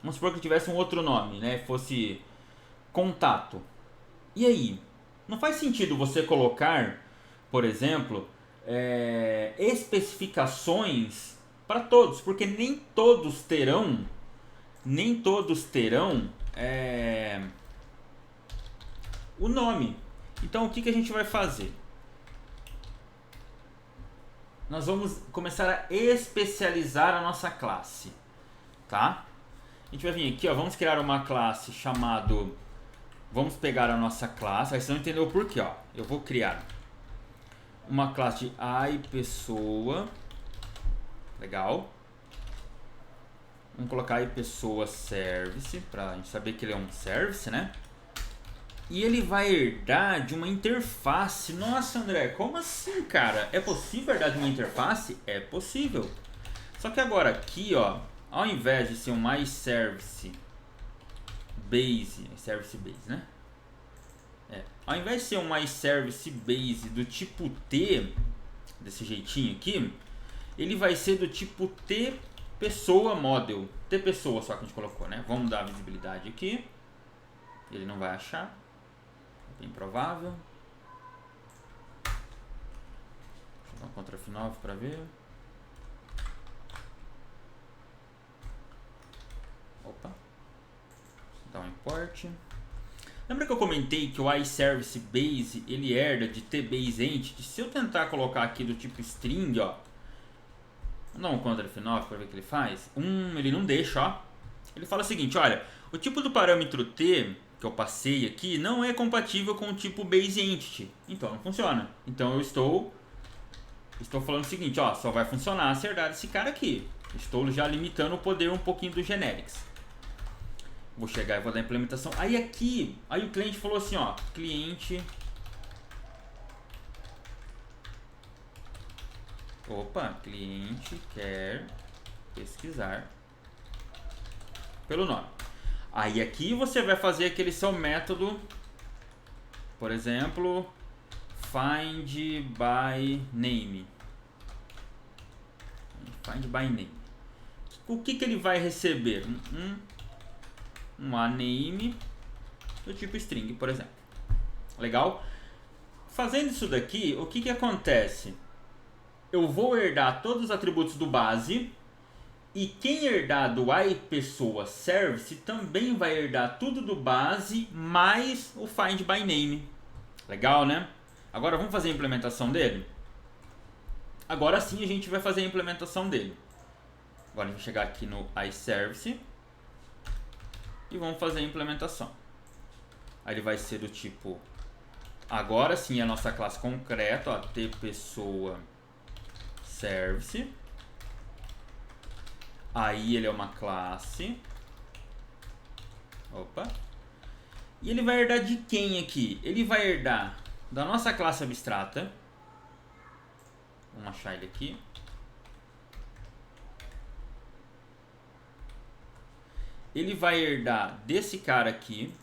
Vamos supor que tivesse um outro nome, né? Fosse contato. E aí? Não faz sentido você colocar, por exemplo, especificações para todos, porque nem todos terão o nome. Então o que a gente vai fazer? Nós vamos começar a especializar a nossa classe, tá? A gente vai vir aqui, ó, vamos criar uma classe chamado... Vamos pegar a nossa classe, aí vocês vão entender o porquê, ó. Eu vou criar uma classe de iPessoa. Legal. Vamos colocar iPessoa Service, pra gente saber que ele é um service, né? E ele vai herdar de uma interface. Nossa, André, como assim, cara? É possível herdar de uma interface? É possível. Só que agora aqui, ó, ao invés de ser um iService Base, né? Ao invés de ser um iService Base do tipo T, desse jeitinho aqui, ele vai ser do tipo T pessoa model. T pessoa só que a gente colocou, né? Vamos dar visibilidade aqui. Ele não vai achar. É bem provável. Deixa eu dar um Ctrl F9 para ver. Opa. Dá um import. Lembra que eu comentei que o iService Base ele herda de TBase Entity? Se eu tentar colocar aqui do tipo string, ó, vou dar um Ctrl F9 para ver o que ele faz. Ele não deixa, ó. Ele fala o seguinte, olha, o tipo do parâmetro T que eu passei aqui não é compatível com o tipo Base Entity. Então não funciona. Então eu estou falando o seguinte, ó, só vai funcionar se herdar desse cara aqui. Estou já limitando o poder um pouquinho do generics. Vou chegar e vou dar a implementação. Aí o cliente falou assim, ó, cliente... Opa, cliente quer pesquisar pelo nome. Aí aqui você vai fazer aquele seu método, por exemplo, find by name. Find by name. O que ele vai receber? Uma name do tipo string, por exemplo. Legal? Fazendo isso daqui, o que acontece? Eu vou herdar todos os atributos do base e quem herdar do iPessoa Service também vai herdar tudo do base mais o find by name. Legal, né? Agora vamos fazer a implementação dele? Agora sim a gente vai fazer a implementação dele. Agora a gente vai chegar aqui no iService e vamos fazer a implementação. Aí ele vai ser do tipo... Agora sim a nossa classe concreta, ó, tPessoa Service. Aí ele é uma classe. Opa. E ele vai herdar de quem aqui? Ele vai herdar da nossa classe abstrata. Vamos achar ele aqui. ele vai herdar desse cara aqui.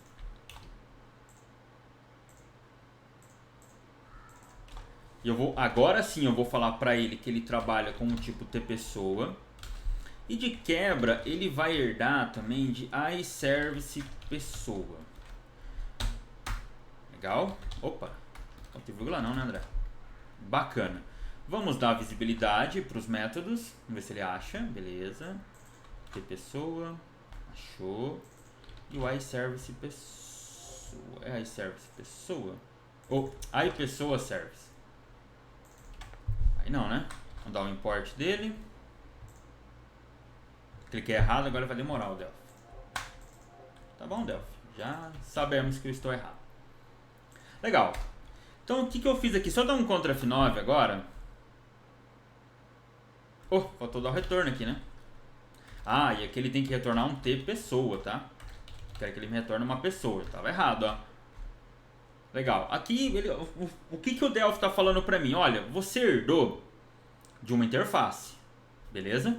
Agora sim eu vou falar para ele que ele trabalha com o tipo tPessoa. E de quebra ele vai herdar também de iServicePessoa. Legal? Opa, não tem vírgula não, né, André? Bacana. Vamos dar visibilidade para os métodos. Vamos ver se ele acha. Beleza. tPessoa. Achou. E o iServicePessoa. É iServicePessoa? Ou iPessoa Service. Aí não, né? Vamos dar o import dele. Cliquei errado, agora vai demorar o Delphi. Tá bom, Delphi. Já sabemos que eu estou errado. Legal. Então o que eu fiz aqui? Só dar um Ctrl F9 agora. Oh, faltou dar o retorno aqui, né? Ah, e aqui ele tem que retornar um tPessoa, tá? Quero que ele me retorne uma pessoa. Tava errado, ó. Legal. Aqui, o que o Delphi está falando para mim? Olha, você herdou de uma interface, beleza?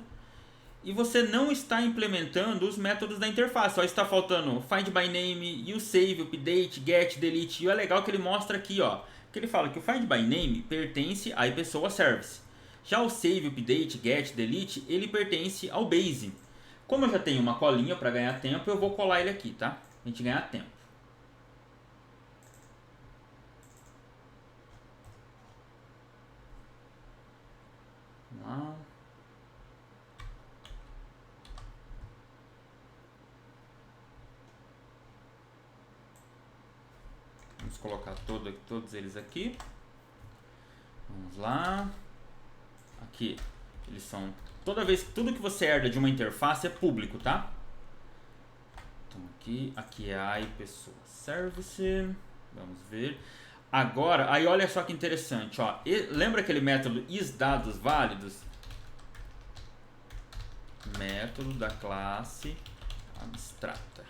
E você não está implementando os métodos da interface. Só está faltando find by name, useSave, update, get, delete. E é legal que ele mostra aqui, ó, que ele fala que o find by name pertence à iPessoa Service. Já o save, update, get, delete, ele pertence ao base. Como eu já tenho uma colinha para ganhar tempo, eu vou colar ele aqui, tá? A gente ganhar tempo. Vamos colocar todos eles aqui. Vamos lá. Aqui, eles são... tudo que você herda de uma interface é público, tá? Então aqui é a iPessoa Service. Vamos ver. Agora, aí olha só que interessante, ó. Lembra aquele método isDadosVálidos? Método da classe abstrata.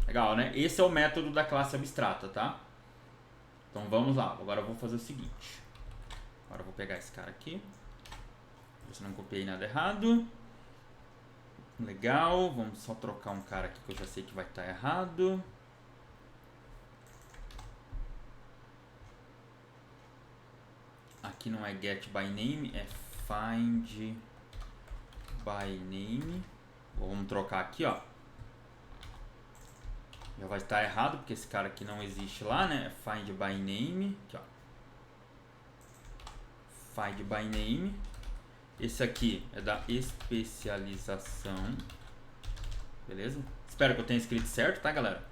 Legal, né? Esse é o método da classe abstrata, tá? Então vamos lá. Agora eu vou fazer o seguinte. Agora eu vou pegar esse cara aqui. Ver se não copiei nada errado. Legal. Vamos só trocar um cara aqui que eu já sei que vai estar errado. Aqui não é get by name, é find by name. Vamos trocar aqui, ó. Já vai estar errado, porque esse cara aqui não existe lá, né? Find by name. Aqui, ó. Find by name. Esse aqui é da especialização. Beleza? Espero que eu tenha escrito certo, tá, galera?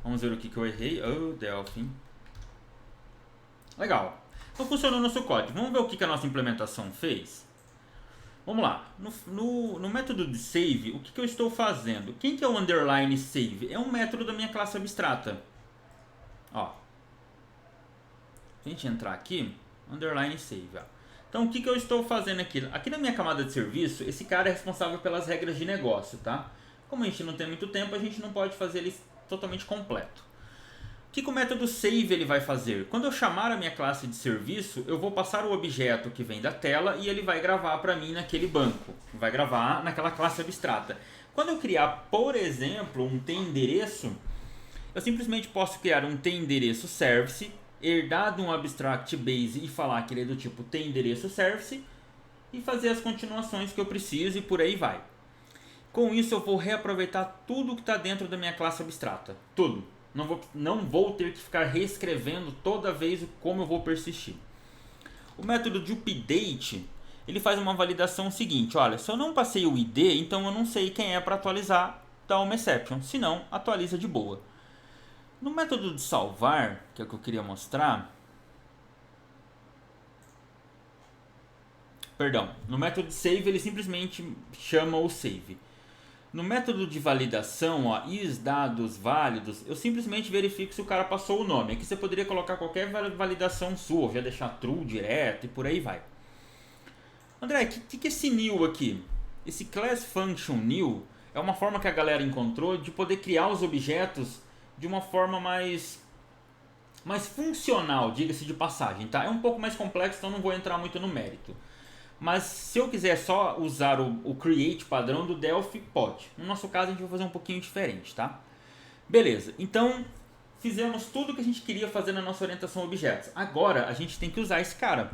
Vamos ver o que eu errei. Oh, Delphi. Legal. Então funcionou o nosso código. Vamos ver o que a nossa implementação fez? Vamos lá. No método de save, o que eu estou fazendo? Quem que é o underline save? É um método da minha classe abstrata. Ó. Se a gente entrar aqui, underline save. Ó. Então o que eu estou fazendo aqui? Aqui na minha camada de serviço, esse cara é responsável pelas regras de negócio, tá? Como a gente não tem muito tempo, a gente não pode fazer ele totalmente completo. O que o método save ele vai fazer? Quando eu chamar a minha classe de serviço, eu vou passar o objeto que vem da tela e ele vai gravar para mim naquele banco. Vai gravar naquela classe abstrata. Quando eu criar, por exemplo, um tEndereço, eu simplesmente posso criar um tEndereço service, herdar de um abstract base e falar que ele é do tipo tEndereço service e fazer as continuações que eu preciso e por aí vai. Com isso eu vou reaproveitar tudo que está dentro da minha classe abstrata. Tudo. Não vou ter que ficar reescrevendo toda vez como eu vou persistir. O método de update, ele faz uma validação seguinte. Olha, se eu não passei o ID, então eu não sei quem é para atualizar, dá uma exception. Se não, atualiza de boa. No método de salvar, que é o que eu queria mostrar... Perdão, no método de save ele simplesmente chama o save. No método de validação, ó, isDadosVálidos, eu simplesmente verifico se o cara passou o nome. Aqui você poderia colocar qualquer validação sua, já deixar true direto e por aí vai. André, o que é esse new aqui? Esse class function new é uma forma que a galera encontrou de poder criar os objetos de uma forma mais funcional, diga-se de passagem, tá? É um pouco mais complexo, então não vou entrar muito no mérito. Mas se eu quiser só usar o create padrão do Delphi, pode. No nosso caso a gente vai fazer um pouquinho diferente, tá? Beleza, então fizemos tudo que a gente queria fazer na nossa orientação a objetos. Agora a gente tem que usar esse cara.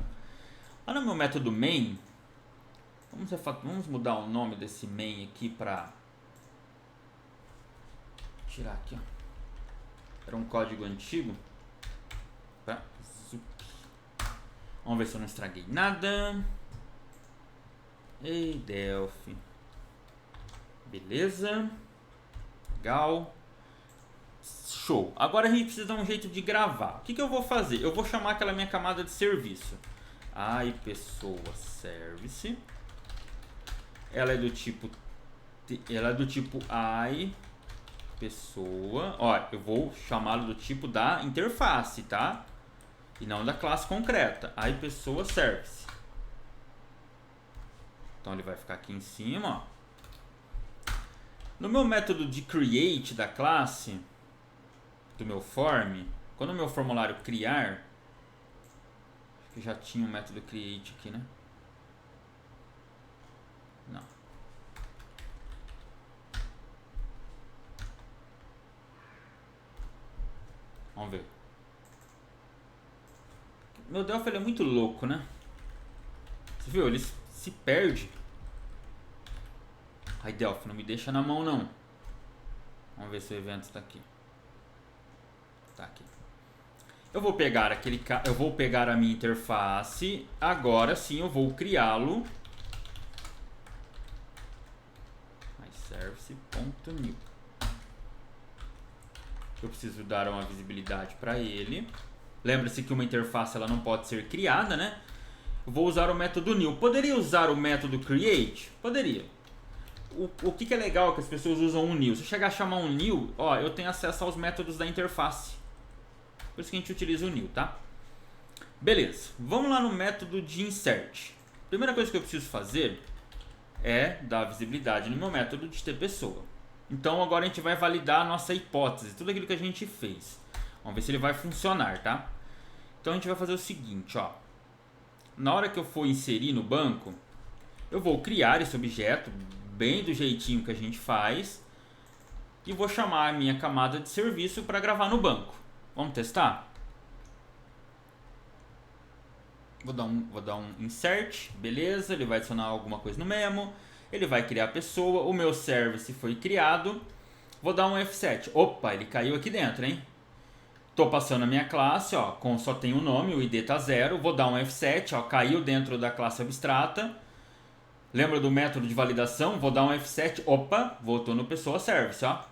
Lá no meu método main, vamos mudar o nome desse main aqui para... Tirar aqui, ó. Era um código antigo. Vamos ver se eu não estraguei nada. Ei, Delphi. Beleza. Legal. Show. Agora a gente precisa dar um jeito de gravar. O que eu vou fazer? Eu vou chamar aquela minha camada de serviço. Pessoa service. Ela é do tipo pessoa. Ó, eu vou chamá-lo do tipo da interface, tá? E não da classe concreta. Pessoa service. Então ele vai ficar aqui em cima, ó. No meu método de create da classe, do meu form, quando o meu formulário criar, acho que já tinha um método create aqui, né? Não. Vamos ver. Meu Delphi ele é muito louco, né? Você viu? Ele se perde. Ai, Delphi, não me deixa na mão, não. Vamos ver se o evento está aqui. Tá aqui. Eu vou pegar a minha interface. Agora sim eu vou criá-lo. myService.new. Eu preciso dar uma visibilidade para ele. Lembra-se que uma interface ela não pode ser criada, né? Eu vou usar o método new. Poderia usar o método create? Poderia. O que é legal é que as pessoas usam um new. Se eu chegar a chamar um new, ó, eu tenho acesso aos métodos da interface. Por isso que a gente utiliza o new, tá? Beleza. Vamos lá no método de insert. Primeira coisa que eu preciso fazer é dar visibilidade no meu método de tPessoa. Então agora a gente vai validar a nossa hipótese, tudo aquilo que a gente fez. Vamos ver se ele vai funcionar, tá? Então a gente vai fazer o seguinte, ó. Na hora que eu for inserir no banco, eu vou criar esse objeto bem do jeitinho que a gente faz e vou chamar a minha camada de serviço para gravar no banco. Vamos testar? Vou dar um insert, beleza, ele vai adicionar alguma coisa no memo, ele vai criar a pessoa, o meu service foi criado, vou dar um F7, opa, ele caiu aqui dentro, hein? Tô passando a minha classe, ó, só tem um nome, o ID tá 0, vou dar um F7, ó, caiu dentro da classe abstrata. Lembra do método de validação? Vou dar um F7, opa, voltou no pessoa service, ó.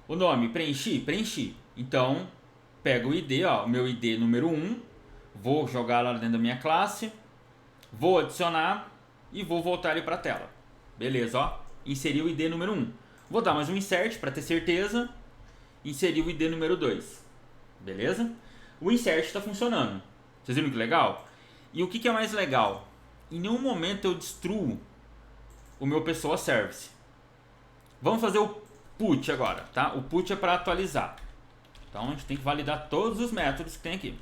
O nome, preenchi. Então, pego o ID, ó, o meu ID número 1, vou jogar lá dentro da minha classe, vou adicionar e vou voltar ele para a tela. Beleza, ó, inseri o ID número 1. Vou dar mais um insert para ter certeza, inseri o ID número 2. Beleza? O insert está funcionando. Vocês viram que legal? E o que é mais legal? Em nenhum momento eu destruo o meu pessoa service. Vamos fazer o put agora, tá? O put é para atualizar. Então a gente tem que validar todos os métodos que tem aqui.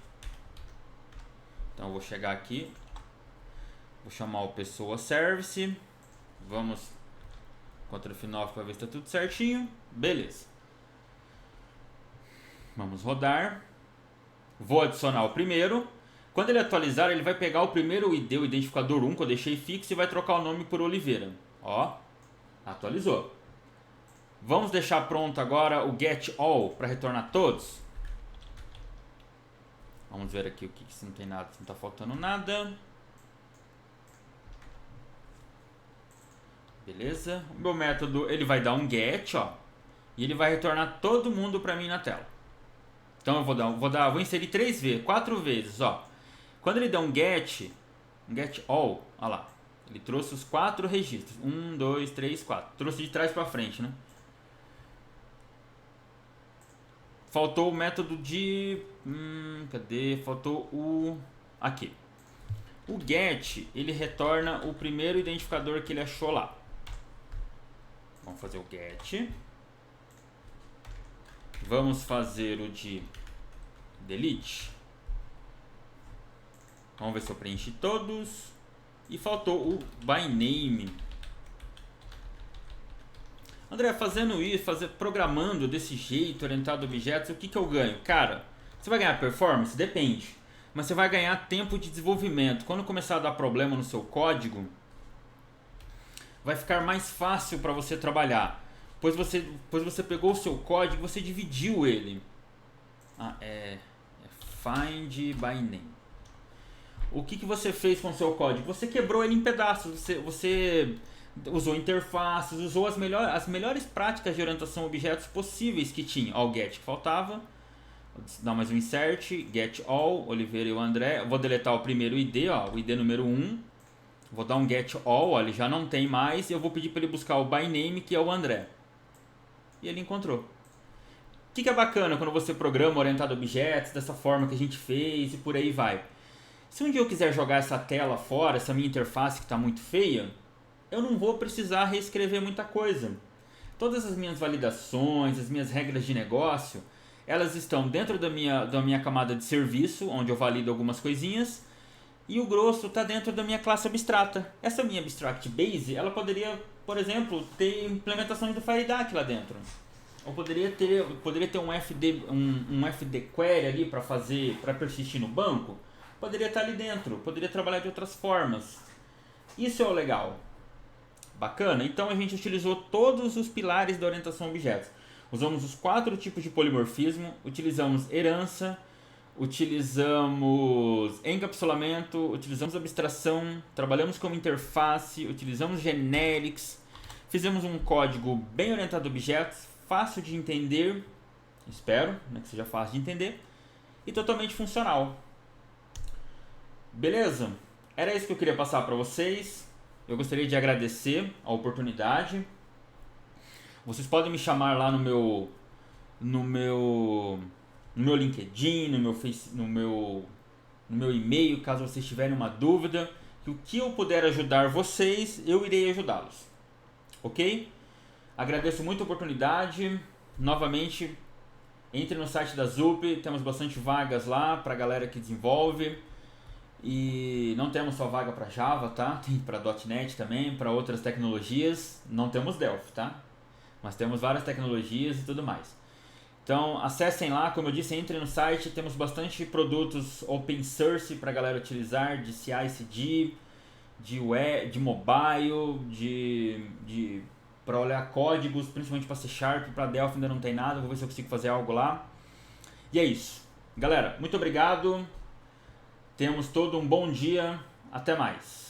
Então eu vou chegar aqui, vou chamar o pessoa service, vamos Ctrl F9 para ver se está tudo certinho. Beleza. Vamos rodar. Vou adicionar o primeiro. Quando ele atualizar, ele vai pegar o primeiro ID, o identificador 1, que eu deixei fixo, e vai trocar o nome por Oliveira. Ó, atualizou. Vamos deixar pronto agora o get all para retornar todos. Vamos ver aqui o que se não tem nada, se não está faltando nada. Beleza. O meu método, ele vai dar um get, ó, e ele vai retornar todo mundo para mim na tela. Então eu vou inserir 4 vezes, ó. Quando ele der um get all, ó lá, ele trouxe os 4 registros. 1, 2, 3, 4. Trouxe de trás para frente, né? Faltou o método de... cadê? Faltou o... aqui. O get, ele retorna o primeiro identificador que ele achou lá. Vamos fazer o get. Vamos fazer o de delete. Vamos ver se eu preenchi todos. E faltou o by-name. André, fazendo isso, programando desse jeito, orientado a objetos, o que eu ganho? Cara, você vai ganhar performance? Depende. Mas você vai ganhar tempo de desenvolvimento. Quando começar a dar problema no seu código, vai ficar mais fácil para você trabalhar. Pois você pegou o seu código e você dividiu ele. Find by name. O que você fez com o seu código? Você quebrou ele em pedaços. Você usou interfaces, usou as melhores práticas de orientação a objetos possíveis que tinha. Ó, o get que faltava. Vou dar mais um insert. Get all, Oliveira e o André. Vou deletar o primeiro ID, ó, o ID número 1. Vou dar um get all, ó, ele já não tem mais. E eu vou pedir para ele buscar o by name, que é o André. E ele encontrou. O que é bacana quando você programa orientado a objetos, dessa forma que a gente fez e por aí vai. Se um dia eu quiser jogar essa tela fora, essa minha interface que está muito feia, eu não vou precisar reescrever muita coisa. Todas as minhas validações, as minhas regras de negócio, elas estão dentro da minha camada de serviço, onde eu valido algumas coisinhas, e o grosso está dentro da minha classe abstrata. Essa minha abstract base, ela poderia, por exemplo, ter implementações do FireDAC lá dentro. Ou poderia ter um FD query ali para persistir no banco. Poderia estar ali dentro, poderia trabalhar de outras formas. Isso é o legal. Bacana? Então a gente utilizou todos os pilares da orientação a objetos. Usamos os 4 tipos de polimorfismo, utilizamos herança, utilizamos encapsulamento, utilizamos abstração, trabalhamos como interface, utilizamos generics, fizemos um código bem orientado a objetos, fácil de entender, espero, né, que seja fácil de entender, e totalmente funcional. Beleza? Era isso que eu queria passar para vocês. Eu gostaria de agradecer a oportunidade. Vocês podem me chamar lá no meu LinkedIn, no meu e-mail, caso vocês tiverem uma dúvida. Que o que eu puder ajudar vocês, eu irei ajudá-los. Ok? Agradeço muito a oportunidade. Novamente, entre no site da ZUP, temos bastante vagas lá para a galera que desenvolve. E não temos só vaga para Java, tá? Tem para .NET também, para outras tecnologias. Não temos Delphi, tá? Mas temos várias tecnologias e tudo mais. Então acessem lá, como eu disse, entrem no site. Temos bastante produtos open source para a galera utilizar, de CI/CD, de web, de mobile, para olhar códigos, principalmente para C#, para Delphi ainda não tem nada. Vou ver se eu consigo fazer algo lá. E é isso. Galera, muito obrigado. Tenhamos todo um bom dia. Até mais.